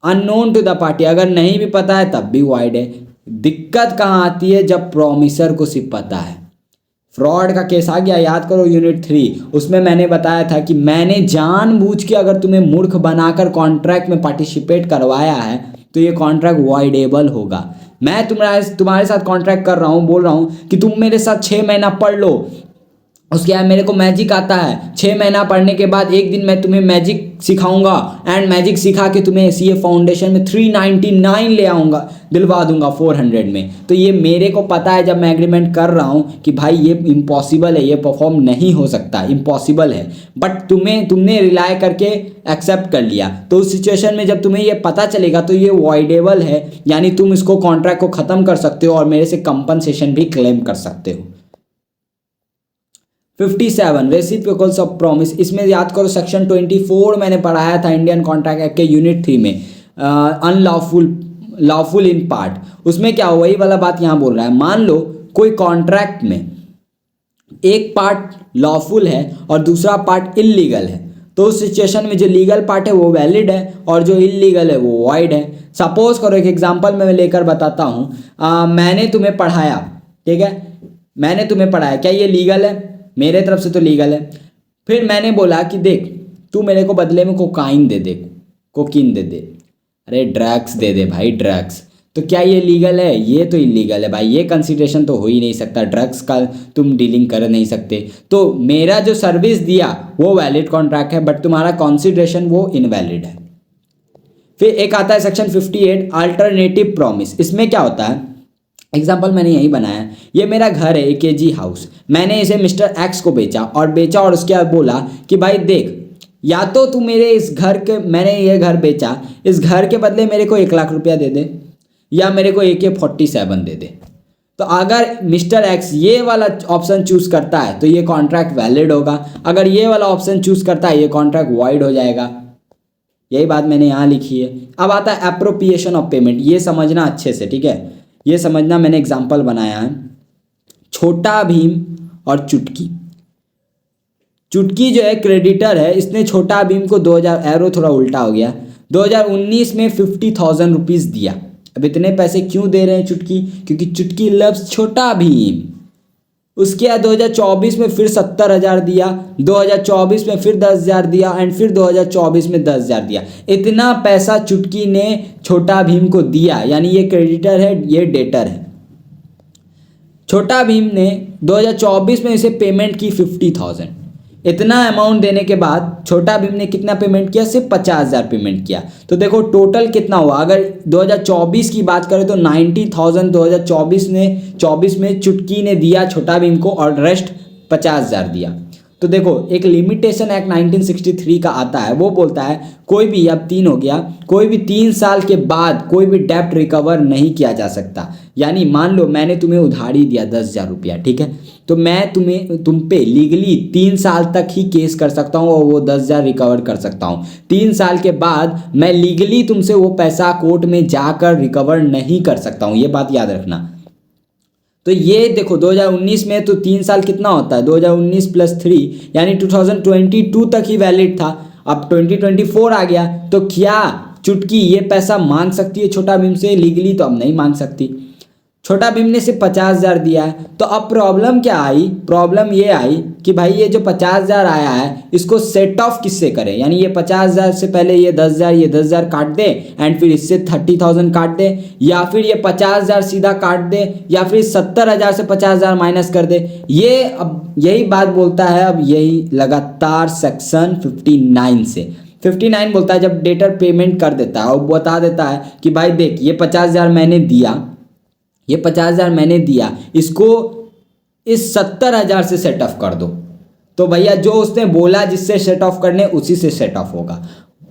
अननोन टू द पार्टी, अगर नहीं भी पता है तब भी वॉइड है। दिक्कत कहाँ आती है? जब प्रॉमिसर को सिर्फ पता है। फ्रॉड का केस आ गया, याद करो यूनिट 3, उसमें मैंने बताया था कि मैंने जानबूझ के अगर तुम्हें मूर्ख बनाकर कॉन्ट्रैक्ट में पार्टिसिपेट करवाया है तो ये कॉन्ट्रैक्ट वॉइडेबल होगा। मैं तुम्हारे साथ कॉन्ट्रैक्ट कर रहा हूँ, बोल रहा हूँ कि तुम मेरे साथ 6 महीना पढ़ लो, उसके बाद मेरे को मैजिक आता है, 6 महीना पढ़ने के बाद एक दिन मैं तुम्हें मैजिक सिखाऊंगा, एंड मैजिक सिखा के तुम्हें सीए फाउंडेशन में 399 ले आऊँगा, दिलवा दूंगा 400 में। तो ये मेरे को पता है जब मैं एग्रीमेंट कर रहा हूँ कि भाई ये इम्पॉसिबल है, ये परफॉर्म नहीं हो सकता, इम्पॉसिबल है, बट तुमने रिलाय करके एक्सेप्ट कर लिया। तो उस सिचुएशन में जब तुम्हें ये पता चलेगा तो ये वॉइडेबल है, यानी तुम इसको कॉन्ट्रैक्ट को ख़त्म कर सकते हो और मेरे से कंपनसेशन भी क्लेम कर सकते हो। 57 रेसिप्रोकल्स ऑफ प्रॉमिस, इसमें याद करो सेक्शन 24 मैंने पढ़ाया था इंडियन कॉन्ट्रैक्ट एक्ट के यूनिट 3 में, लॉफुल इन पार्ट। उसमें क्या वही वाला बात यहाँ बोल रहा है। मान लो कोई कॉन्ट्रैक्ट में एक पार्ट लॉफुल है और दूसरा पार्ट इल्लीगल है, तो उस सिचुएशन में जो लीगल पार्ट है वो वैलिड है और जो इल्लीगल है वो वॉइड है। सपोज करो, एक एग्जांपल मैं लेकर बताता हूँ, मैंने तुम्हें पढ़ाया, ठीक है, मैंने तुम्हें पढ़ाया, क्या ये लीगल है? मेरे तरफ से तो लीगल है। फिर मैंने बोला कि देख तू मेरे को बदले में कोकीन दे दे, अरे ड्रग्स दे दे भाई, ड्रग्स। तो क्या ये लीगल है? ये तो इलीगल है भाई, ये कंसिडरेशन तो हो ही नहीं सकता, ड्रग्स का तुम डीलिंग कर नहीं सकते। तो मेरा जो सर्विस दिया वो वैलिड कॉन्ट्रैक्ट है, बट तुम्हारा कंसिडरेशन वो इनवैलिड है। फिर एक आता है सेक्शन 58 अल्टरनेटिव प्रॉमिस। इसमें क्या होता है, एग्जाम्पल मैंने यही बनाया, ये मेरा घर है AKG हाउस, मैंने इसे मिस्टर एक्स को बेचा और उसके बाद बोला कि भाई देख, या तो तू मेरे इस घर के, मैंने ये घर बेचा, इस घर के बदले मेरे को 1 लाख रुपया दे दे, या मेरे को AK-47 दे दे। तो अगर मिस्टर एक्स ये वाला ऑप्शन चूज करता है तो ये कॉन्ट्रैक्ट वैलिड होगा, अगर ये वाला ऑप्शन चूज करता है ये कॉन्ट्रैक्ट वॉइड हो जाएगा। यही बात मैंने यहाँ लिखी है। अब आता है एप्रोप्रिएशन ऑफ पेमेंट, ये समझना अच्छे से, ठीक है, ये समझना, मैंने एग्जाम्पल बनाया है। छोटा भीम और चुटकी, चुटकी जो है क्रेडिटर है, इसने छोटा भीम को 2000, एरो थोड़ा उल्टा हो गया, 2019 में 50,000 रुपीज़ दिया। अब इतने पैसे क्यों दे रहे हैं चुटकी? क्योंकि चुटकी लव्स छोटा भीम। उसके बाद 2024 में फिर 70,000 दिया, 2024 में फिर 10,000 दिया एंड फिर 2024 में 10,000 दिया। इतना पैसा चुटकी ने छोटा भीम को दिया, यानी ये क्रेडिटर है, ये डेटर है। छोटा भीम ने 2024 में इसे पेमेंट की 50,000। इतना अमाउंट देने के बाद छोटा भीम ने कितना पेमेंट किया? सिर्फ 50,000 पेमेंट किया। तो देखो टोटल कितना हुआ, अगर 2024 की बात करें तो 90,000 2024 में चुटकी ने दिया छोटा भीम को और रेस्ट 50,000 दिया। तो देखो एक लिमिटेशन एक्ट 1963 का आता है, वो बोलता है कोई भी, अब 3 हो गया, कोई भी 3 साल के बाद कोई भी डेप्ट रिकवर नहीं किया जा सकता। यानी मान लो मैंने तुम्हें उधारी दिया 10,000 रुपया, ठीक है, तो मैं तुम पे लीगली 3 साल तक ही केस कर सकता हूँ और वो 10,000 रिकवर कर सकता हूँ। 3 साल के बाद मैं लीगली तुमसे वो पैसा कोर्ट में जाकर रिकवर नहीं कर सकता हूँ, ये बात याद रखना। तो ये देखो 2019 में तो 3 साल कितना होता है, 2019 + 3 यानी 2022 तक ही वैलिड था। अब 2024 आ गया, तो क्या चुटकी ये पैसा मांग सकती है छोटा भीम से? लीगली तो अब नहीं मांग सकती। छोटा भीम ने सिर्फ 50,000 दिया है। तो अब प्रॉब्लम क्या आई? प्रॉब्लम ये आई कि भाई ये जो 50,000 आया है इसको सेट ऑफ किससे करें? यानी ये 50,000 से पहले ये 10,000, ये 10,000 काट दे एंड फिर इससे 30,000 काट दे, या फिर ये 50,000 सीधा काट दे, या फिर 70,000 से 50,000 माइनस कर दे। ये अब यही बात बोलता है, अब यही लगातार सेक्शन 59 से 59 बोलता है, जब डेटर पेमेंट कर देता है और बता देता है कि भाई देख ये 50,000 मैंने दिया, ये 50,000 मैंने दिया, इसको इस 70,000 से सेट ऑफ कर दो। तो भैया जो उसने बोला जिससे सेट ऑफ करने उसी से सेट ऑफ होगा।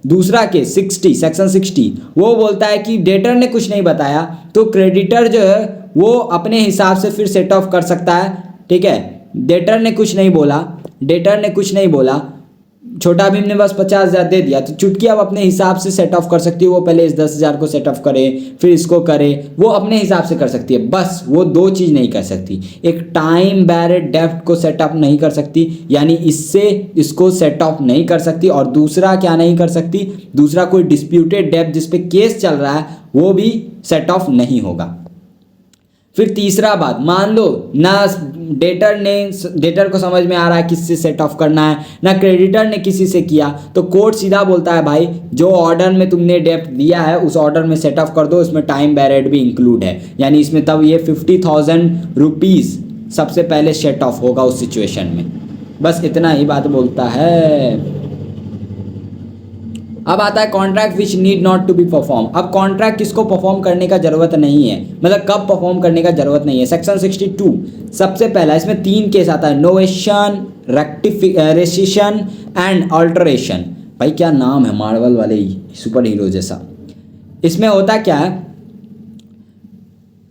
दूसरा केस 60 सेक्शन 60 वो बोलता है कि डेटर ने कुछ नहीं बताया तो क्रेडिटर जो है वो अपने हिसाब से फिर सेट ऑफ कर सकता है, ठीक है। डेटर ने कुछ नहीं बोला, छोटा भीम ने बस 50,000 दे दिया, तो चुटकी अब अपने हिसाब से सेट ऑफ कर सकती है। वो पहले इस 10,000 को सेट ऑफ करे, फिर इसको करे, वो अपने हिसाब से कर सकती है। बस वो 2 चीज़ नहीं कर सकती, एक टाइम बैरिड डेप्ट को सेट ऑफ नहीं कर सकती, यानी इससे इसको सेट ऑफ नहीं कर सकती। और दूसरा क्या नहीं कर सकती? दूसरा कोई डिस्प्यूटेड डेप्ट जिस पे केस चल रहा है वो भी सेट ऑफ नहीं होगा। फिर तीसरा बात, मान लो ना डेटर को समझ में आ रहा है किससे सेट ऑफ करना है, ना क्रेडिटर ने किसी से किया, तो कोर्ट सीधा बोलता है भाई जो ऑर्डर में तुमने डेप्ट दिया है उस ऑर्डर में सेट ऑफ कर दो, इसमें टाइम बैरिड भी इंक्लूड है। यानी इसमें तब ये 50,000 रुपीज़ सबसे पहले सेट ऑफ होगा उस सिचुएशन में। बस इतना ही बात बोलता है। अब आता है contract which need not to be perform. अब कॉन्ट्रैक्ट किसको परफॉर्म करने का जरूरत नहीं है, मतलब कब परफॉर्म करने का जरूरत नहीं है। सेक्शन 62 सबसे पहला, इसमें 3 केस आता है, नोवेशन, रेसिशन एंड अल्टरेशन। भाई क्या नाम है मार्वल वाले सुपर हीरो जैसा। इसमें होता क्या है,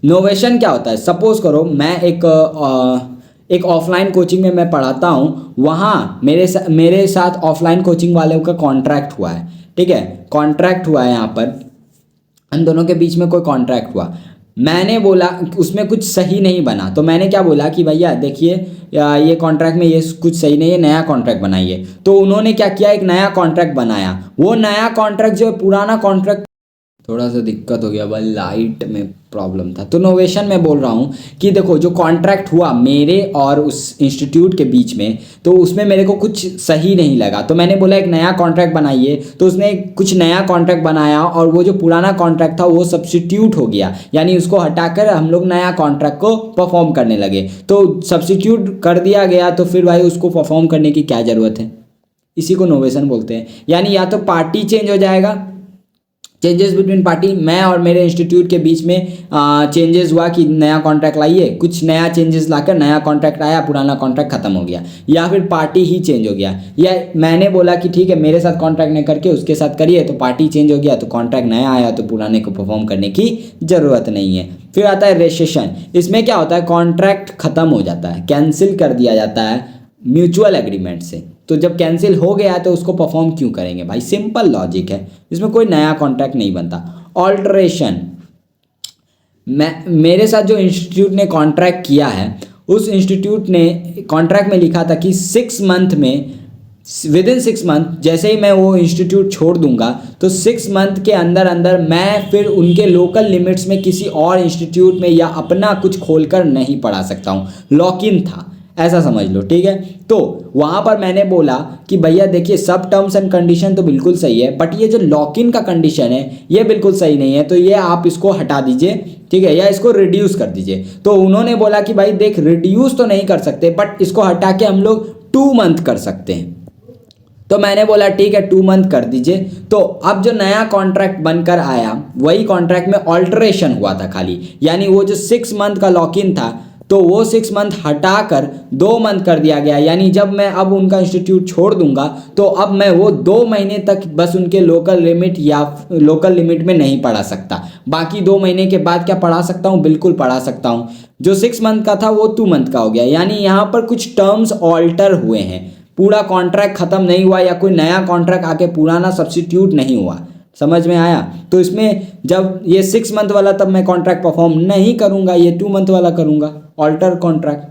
नोवेशन क्या होता है, सपोज करो मैं एक ऑफलाइन कोचिंग में मैं पढ़ाता हूँ, वहाँ मेरे साथ ऑफलाइन कोचिंग वालों का कॉन्ट्रैक्ट हुआ है, ठीक है, कॉन्ट्रैक्ट हुआ है, यहाँ पर हम दोनों के बीच में कोई कॉन्ट्रैक्ट हुआ। मैंने बोला उसमें कुछ सही नहीं बना, तो मैंने क्या बोला कि भैया देखिए ये कॉन्ट्रैक्ट में ये कुछ सही नहीं है, नया कॉन्ट्रैक्ट बनाइए। तो उन्होंने क्या किया, एक नया कॉन्ट्रैक्ट बनाया। वो नया कॉन्ट्रैक्ट जो है पुराना कॉन्ट्रैक्ट, थोड़ा सा दिक्कत हो गया भाई, लाइट में प्रॉब्लम था। तो नोवेशन में बोल रहा हूँ कि देखो जो कॉन्ट्रैक्ट हुआ मेरे और उस इंस्टीट्यूट के बीच में, तो उसमें मेरे को कुछ सही नहीं लगा, तो मैंने बोला एक नया कॉन्ट्रैक्ट बनाइए। तो उसने कुछ नया कॉन्ट्रैक्ट बनाया और वो जो पुराना कॉन्ट्रैक्ट था वो सब्स्टिट्यूट हो गया, यानी उसको हटाकर हम लोग नया कॉन्ट्रैक्ट को परफॉर्म करने लगे। तो सब्स्टिट्यूट कर दिया गया, तो फिर भाई उसको परफॉर्म करने की क्या ज़रूरत है, इसी को नोवेशन बोलते हैं। यानी या तो पार्टी चेंज हो जाएगा, चेंजेस बिटवीन पार्टी, मैं और मेरे इंस्टीट्यूट के बीच में चेंजेस हुआ कि नया कॉन्ट्रैक्ट लाइए, कुछ नया चेंजेस लाकर नया कॉन्ट्रैक्ट आया, पुराना कॉन्ट्रैक्ट खत्म हो गया, या फिर पार्टी ही चेंज हो गया, या मैंने बोला कि ठीक है मेरे साथ कॉन्ट्रैक्ट नहीं करके उसके साथ करिए, तो पार्टी चेंज हो गया, तो कॉन्ट्रैक्ट नया आया, तो पुराने को परफॉर्म करने की ज़रूरत नहीं है। फिर आता है रेसिशन। इसमें क्या होता है, कॉन्ट्रैक्ट खत्म हो जाता है, कैंसिल कर दिया जाता है म्यूचुअल एग्रीमेंट से। तो जब कैंसिल हो गया है तो उसको परफॉर्म क्यों करेंगे भाई, सिंपल लॉजिक है, इसमें कोई नया कॉन्ट्रैक्ट नहीं बनता। ऑल्टरेशन, मेरे साथ जो इंस्टीट्यूट ने कॉन्ट्रैक्ट किया है उस इंस्टीट्यूट ने कॉन्ट्रैक्ट में लिखा था कि 6 मंथ में, विद इन 6 मंथ, जैसे ही मैं वो इंस्टीट्यूट छोड़ दूंगा तो 6 मंथ के अंदर अंदर मैं फिर उनके लोकल लिमिट्स में किसी और इंस्टीट्यूट में या अपना कुछ खोलकर नहीं पढ़ा सकता हूँ। लॉक इन था, ऐसा समझ लो, ठीक है। तो वहाँ पर मैंने बोला कि भैया देखिए सब टर्म्स एंड कंडीशन तो बिल्कुल सही है, बट ये जो लॉक इन का कंडीशन है ये बिल्कुल सही नहीं है, तो ये आप इसको हटा दीजिए, ठीक है, या इसको रिड्यूस कर दीजिए। तो उन्होंने बोला कि भाई देख रिड्यूस तो नहीं कर सकते, बट इसको हटा के हम लोग 2 मंथ कर सकते हैं। तो मैंने बोला ठीक है 2 मंथ कर दीजिए। तो अब जो नया कॉन्ट्रैक्ट बनकर आया वही कॉन्ट्रैक्ट में ऑल्टरेशन हुआ था खाली, यानी वो जो 6 मंथ का लॉक इन था तो वो 6 मंथ हटाकर 2 मंथ कर दिया गया, यानी जब मैं अब उनका इंस्टीट्यूट छोड़ दूंगा तो अब मैं वो 2 महीने तक बस उनके लोकल लिमिट या लोकल लिमिट में नहीं पढ़ा सकता, बाकी 2 महीने के बाद क्या पढ़ा सकता हूँ, बिल्कुल पढ़ा सकता हूँ। जो 6 मंथ का था वो 2 मंथ का हो गया, यानी यहाँ पर कुछ टर्म्स ऑल्टर हुए हैं, पूरा कॉन्ट्रैक्ट खत्म नहीं हुआ या कोई नया कॉन्ट्रैक्ट आके पुराना सब्स्टिट्यूट नहीं हुआ। समझ में आया? तो इसमें जब ये 6 मंथ वाला तब मैं कॉन्ट्रैक्ट परफॉर्म नहीं करूंगा, ये 2 मंथ वाला करूंगा, ऑल्टर कॉन्ट्रैक्ट।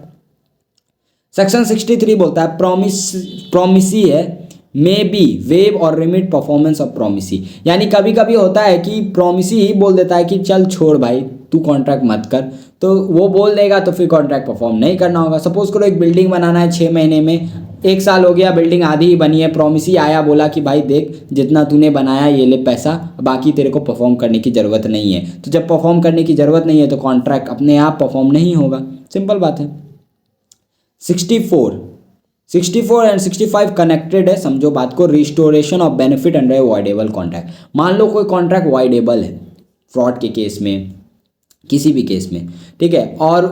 सेक्शन 63 बोलता है प्रोमिसी है मे बी वेव और रिमिट परफॉर्मेंस ऑफ प्रोमिसी, यानी कभी कभी होता है कि प्रोमिसी ही बोल देता है कि चल छोड़ भाई तू कॉन्ट्रैक्ट मत कर, तो वो बोल देगा तो फिर कॉन्ट्रैक्ट परफॉर्म नहीं करना होगा। सपोज करो एक बिल्डिंग बनाना है 6 महीने में, 1 साल हो गया बिल्डिंग आधी ही बनी है, प्रोमिसी आया बोला कि भाई देख जितना तूने बनाया ये ले पैसा, बाकी तेरे को परफॉर्म करने की ज़रूरत नहीं है। तो जब परफॉर्म करने की ज़रूरत नहीं है तो कॉन्ट्रैक्ट अपने आप परफॉर्म नहीं होगा, सिंपल बात है। 64 एंड 65 कनेक्टेड है, समझो बात को। Restoration of benefit under voidable contract, मान लो कोई कॉन्ट्रैक्ट वॉइडेबल है फ्रॉड के केस में, किसी भी केस में, ठीक है, और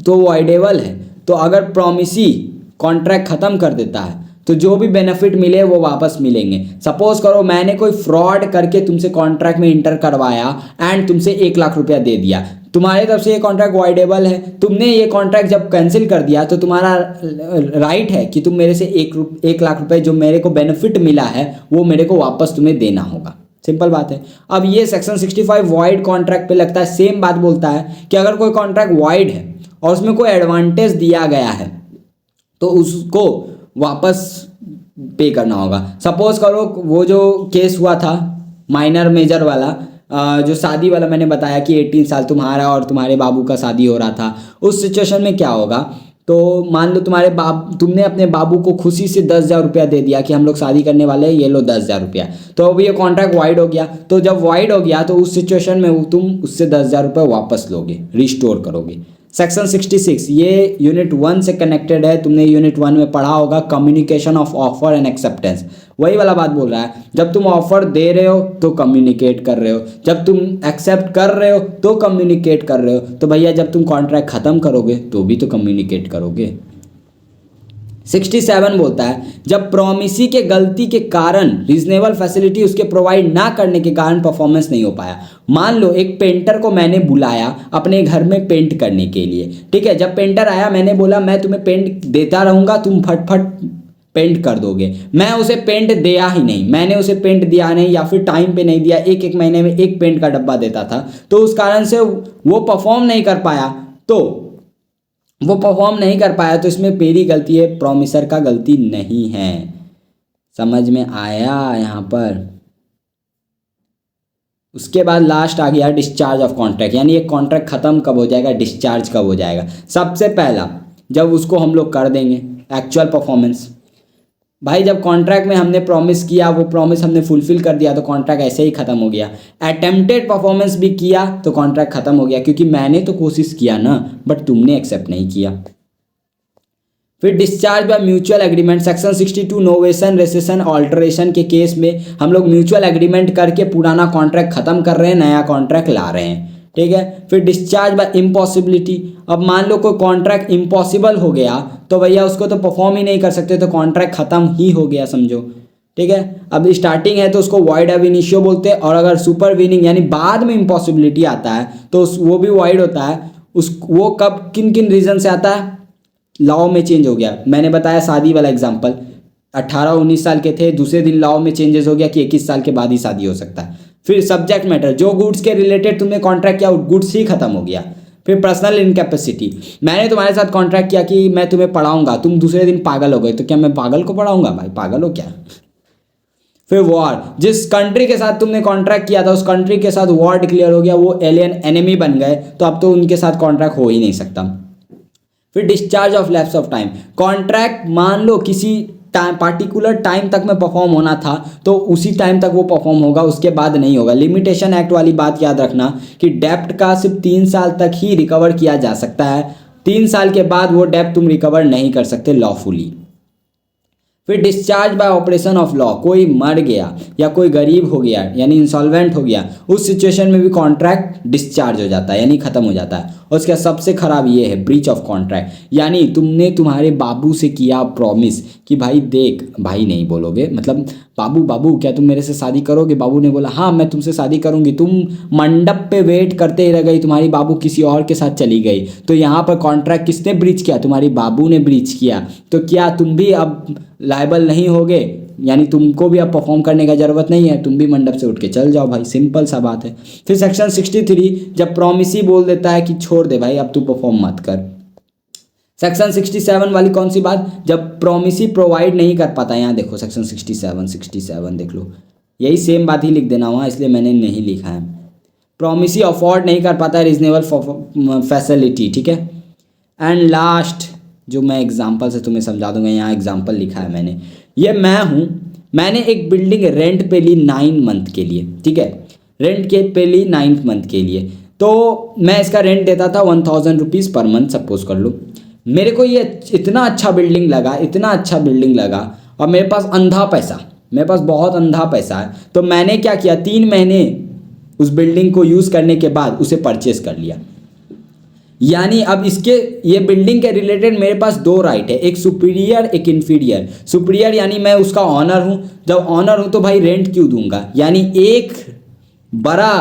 तो वॉइडेबल है, तो अगर प्रोमिसी कॉन्ट्रैक्ट ख़त्म कर देता है तो जो भी बेनिफिट मिले वो वापस मिलेंगे। सपोज करो मैंने कोई फ्रॉड करके तुमसे कॉन्ट्रैक्ट में इंटर करवाया एंड तुमसे 1 लाख रुपया दे दिया, तुम्हारे तरफ से ये कॉन्ट्रैक्ट वॉइडेबल है, तुमने ये कॉन्ट्रैक्ट जब कैंसिल कर दिया तो तुम्हारा राइट है कि तुम मेरे से 1 लाख रुपए जो मेरे को बेनिफिट मिला है वो मेरे को वापस तुम्हें देना होगा, सिंपल बात है। अब ये सेक्शन 65 वॉइड कॉन्ट्रैक्ट पे लगता है, सेम बात बोलता है कि अगर कोई कॉन्ट्रैक्ट वॉइड है और उसमें कोई एडवांटेज दिया गया है तो उसको वापस पे करना होगा। सपोज करो वो जो केस हुआ था माइनर मेजर वाला, जो शादी वाला मैंने बताया कि 18 साल तुम्हारा और तुम्हारे बाबू का शादी हो रहा था, उस सिचुएशन में क्या होगा, तो मान लो तुमने अपने बाबू को खुशी से 10,000 रुपया दे दिया कि हम लोग शादी करने वाले हैं, ये लो 10,000 रुपया, तो अब ये कॉन्ट्रैक्ट वाइड हो गया। तो जब वाइड हो गया तो उस सिचुएशन में तुम उससे 10,000 रुपये वापस लोगे, रिस्टोर करोगे। सेक्शन 66 ये यूनिट 1 से कनेक्टेड है, तुमने यूनिट 1 में पढ़ा होगा, communication of offer and acceptance, वही वाला बात बोल रहा है। जब तुम ऑफर दे रहे हो तो कम्युनिकेट कर रहे हो, जब तुम एक्सेप्ट कर रहे हो तो कम्युनिकेट कर रहे हो, तो भैया जब तुम कॉन्ट्रैक्ट ख़त्म करोगे तो भी तो कम्युनिकेट करोगे। 67 बोलता है जब प्रोमिसी के गलती के कारण रीजनेबल फैसिलिटी उसके प्रोवाइड ना करने के कारण परफॉर्मेंस नहीं हो पाया। मान लो एक पेंटर को मैंने बुलाया अपने घर में पेंट करने के लिए, ठीक है, जब पेंटर आया मैंने बोला मैं तुम्हें पेंट देता रहूँगा, तुम फटफट पेंट कर दोगे, मैं उसे पेंट दिया ही नहीं, मैंने उसे पेंट दिया नहीं या फिर टाइम पे नहीं दिया, एक महीने में 1 पेंट का डब्बा देता था, तो उस कारण से वो परफॉर्म नहीं कर पाया, तो इसमें मेरी गलती है, प्रोमिसर का गलती नहीं है। समझ में आया यहाँ पर? उसके बाद लास्ट आ गया डिस्चार्ज ऑफ कॉन्ट्रैक्ट, यानी एक कॉन्ट्रैक्ट ख़त्म कब हो जाएगा, डिस्चार्ज कब हो जाएगा। सबसे पहला जब उसको हम लोग कर देंगे एक्चुअल परफॉर्मेंस। भाई जब कॉन्ट्रैक्ट में हमने प्रॉमिस किया, वो प्रॉमिस हमने फुलफिल कर दिया तो कॉन्ट्रैक्ट ऐसे ही ख़त्म हो गया। अटेम्प्टेड परफॉर्मेंस भी किया तो कॉन्ट्रैक्ट ख़त्म हो गया, क्योंकि मैंने तो कोशिश किया ना, बट तुमने एक्सेप्ट नहीं किया। फिर discharge by mutual agreement, section 62 novation recession alteration के केस में हम लोग म्यूचुअल एग्रीमेंट करके पुराना कॉन्ट्रैक्ट ख़त्म कर रहे हैं, नया कॉन्ट्रैक्ट ला रहे हैं, ठीक है। फिर डिस्चार्ज बाय इम्पॉसिबिलिटी, अब मान लो कोई कॉन्ट्रैक्ट इम्पॉसिबल हो गया तो भैया उसको तो परफॉर्म ही नहीं कर सकते, तो कॉन्ट्रैक्ट ख़त्म ही हो गया समझो, ठीक है। अब स्टार्टिंग है तो उसको वॉइड अब इनिशियो बोलते हैं, और अगर सुपरवीनिंग यानी बाद में इम्पॉसिबिलिटी आता है तो वो भी वॉइड होता है। वो कब किन किन रीज़न से आता है, लॉ में चेंज हो गया। मैंने बताया शादी वाला एग्जाम्पल, 18-19 साल के थे, दूसरे दिन लॉ में चेंजेस हो गया कि 21 साल के बाद ही शादी हो सकता है। फिर सब्जेक्ट मैटर, जो गुड्स के रिलेटेड तुमने कॉन्ट्रैक्ट किया गुड्स ही खत्म हो गया। फिर पर्सनल इनकैपेसिटी, मैंने तुम्हारे साथ कॉन्ट्रैक्ट किया कि मैं तुम्हें पढ़ाऊंगा, तुम दूसरे दिन पागल हो गए, तो क्या मैं पागल को पढ़ाऊंगा? भाई पागल हो क्या? फिर वॉर, जिस कंट्री के साथ तुमने कॉन्ट्रैक्ट किया था उस कंट्री के साथ वॉर डिक्लेयर हो गया, वो एलियन एनिमी बन गए, तो अब तो उनके साथ कॉन्ट्रैक्ट हो ही नहीं सकता। फिर discharge of lapse of time, contract मान लो किसी टाइम पार्टिकुलर टाइम तक में परफॉर्म होना था तो उसी टाइम तक वो परफॉर्म होगा, उसके बाद नहीं होगा। लिमिटेशन एक्ट वाली बात याद रखना कि डेप्ट का सिर्फ 3 साल तक ही रिकवर किया जा सकता है, 3 साल के बाद वो डेप्ट तुम रिकवर नहीं कर सकते लॉफुली। फिर discharge by operation of law, कोई मर गया या कोई गरीब हो गया यानी इंसॉल्वेंट हो गया, उस सिचुएशन में भी कॉन्ट्रैक्ट डिस्चार्ज हो जाता है यानी खत्म हो जाता है। और उसका सबसे खराब ये है ब्रीच ऑफ कॉन्ट्रैक्ट, यानी तुमने तुम्हारे बाबू से किया प्रॉमिस कि भाई देख, भाई नहीं बोलोगे, मतलब बाबू बाबू क्या तुम मेरे से शादी करोगे? बाबू ने बोला हाँ मैं तुमसे शादी करूंगी, तुम मंडप पे वेट करते ही रह गई, तुम्हारी बाबू किसी और के साथ चली गई, तो यहाँ पर कॉन्ट्रैक्ट किसने ब्रीच किया? तुम्हारी बाबू ने ब्रीच किया। तो क्या तुम भी अब लायबल नहीं होगे? यानी तुमको भी अब परफॉर्म करने का जरूरत नहीं है, तुम भी मंडप से उठ के चल जाओ भाई, सिंपल सा बात है। फिर सेक्शन 63, जब प्रॉमिसी बोल देता है कि छोड़ दे भाई अब तू परफॉर्म मत कर। सेक्शन 67 वाली कौन सी बात? जब प्रॉमिसी प्रोवाइड नहीं कर पाता, यहाँ देखो सेक्शन 67 देख लो, यही सेम बात ही लिख देना वहाँ, इसलिए मैंने नहीं लिखा है। प्रॉमिसी अफोर्ड नहीं कर पाता है रीजनेबल फैसिलिटी, ठीक है। एंड लास्ट जो मैं एग्जांपल से तुम्हें समझा दूंगा, यहाँ एग्जांपल लिखा है मैंने, ये मैं हूँ, मैंने एक बिल्डिंग रेंट पे ली 9 मंथ के लिए, ठीक है, रेंट के पे ली 9 मंथ के लिए, तो मैं इसका रेंट देता था 1000 रुपीज़ पर मंथ सपोज कर लो। मेरे को ये इतना अच्छा बिल्डिंग लगा, इतना अच्छा बिल्डिंग लगा, और मेरे पास अंधा पैसा, मेरे पास बहुत अंधा पैसा है, तो मैंने क्या किया, 3 महीने उस बिल्डिंग को यूज़ करने के बाद उसे परचेस कर लिया। यानी अब इसके ये बिल्डिंग के रिलेटेड मेरे पास 2 राइट है, एक सुपीरियर एक इन्फीरियर। सुपीरियर यानी मैं उसका ऑनर हूँ, जब ऑनर हूँ तो भाई रेंट क्यों दूंगा, यानी एक बड़ा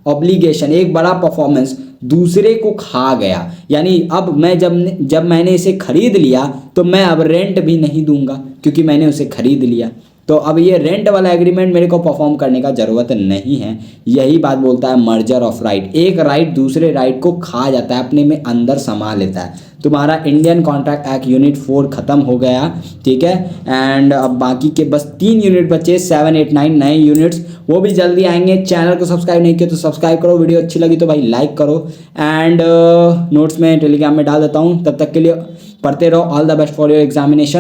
ऑब्लिगेशन, एक बड़ा परफॉर्मेंस दूसरे को खा गया, यानी अब मैं जब मैंने इसे खरीद लिया तो मैं अब रेंट भी नहीं दूंगा क्योंकि मैंने उसे खरीद लिया, तो अब ये रेंट वाला एग्रीमेंट मेरे को परफॉर्म करने का ज़रूरत नहीं है। यही बात बोलता है मर्जर ऑफ राइट, एक राइट दूसरे राइट को खा जाता है, अपने में अंदर समा लेता है। तुम्हारा इंडियन कॉन्ट्रैक्ट एक्ट यूनिट 4 खत्म हो गया, ठीक है, एंड अब बाकी के बस 3 यूनिट बचे, 7, 8, 9 नए यूनिट्स, वो भी जल्दी आएंगे। चैनल को सब्सक्राइब नहीं किया तो सब्सक्राइब करो, वीडियो अच्छी लगी तो भाई लाइक करो, एंड नोट्स में टेलीग्राम में डाल देता हूँ, तब तक के लिए पढ़ते रहो। All the best for your examination.